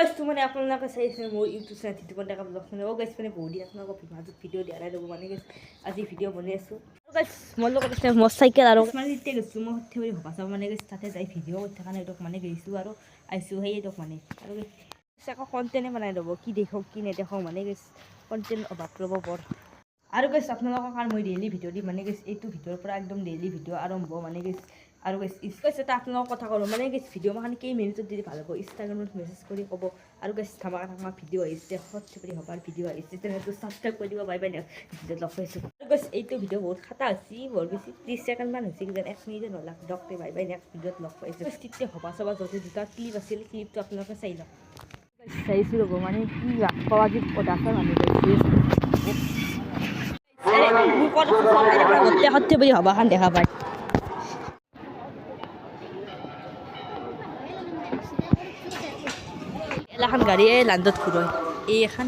গাইছ মানে আপোনালোকে চাইছে মোৰ ইউটিউব চেনেল টিটুপন ডেকা ব্লগ চেনেল গাইছ মানে বহুত দিন আপোনালোকক মাজত ভিডিঅ' দিয়া নাই ৰ'ব মানে গাইছ আজি ভিডিঅ' বনাই আছোঁ গাইছ মোৰ লগত আছে মোৰ চাইকেল আৰু মানে এতিয়া গৈছোঁ মই সৰ্থে বুলি ভবা চাব মানে গাইছ তাতে যাই ভিডিঅ' কৰি থকা নাই মানে গৈছোঁ আৰু আহিছোঁ সেয়ে মানে আৰু আকৌ কণ্টেণ্টে বনাই ল'ব কি দেখোঁ কি নেদেখোঁ মানে গাইছ কণ্টেণ্ট অভাৱ ল'ব বৰ আৰু গাইছ আপোনালোকৰ কাৰণ মই ডেইলি ভিডিঅ' দিম মানে গাইছ এইটো ভিডিঅ'ৰ পৰা একদম ডেইলি ভিডিঅ' আৰম্ভ মানে গাইছ আৰু গাইছ এটা আপোনালোকৰ কথা ক'লোঁ মানে গাইছ ভিডিঅ' মাখান কেই মিনিটত দিলে ভাল হ'ব ইনষ্টাগ্ৰামত মেছেজ কৰি ক'ব আৰু গাইছ ধামাকা ভিডিঅ' আহিছে সৰ্থেবাৰী সভাৰ ভিডিঅ' আহিছে চেনেলটো ছাবস্ক্ৰাইব কৰি দিব পাৰিবা নে ভিডিঅ'ত লগ পাইছোঁ আৰু গাইছ এইটো ভিডিঅ' বহুত খাটা হৈছে বৰ বেছি 30 ছেকেণ্ডমান হৈছে কিজান 1 মিনিটে নলাক ডক্টৰ পাৰিবা নেক্সট ভিডিঅ'ত লগ পাইছোঁ তেতিয়া ভবা চবা যদি দুটা ক্লিপ আছিল ক্লিপটো আপোনালোকে চাই লওক চাইছোঁ ৰ'ব মানে কি ৰাখবা আজি পদাৰ্থ মানুহ সৰ্থেবাৰী সভাখন দেখা পায় এলাখান গাড়ী এই লাণ্ডত ঘূৰয় এই এখন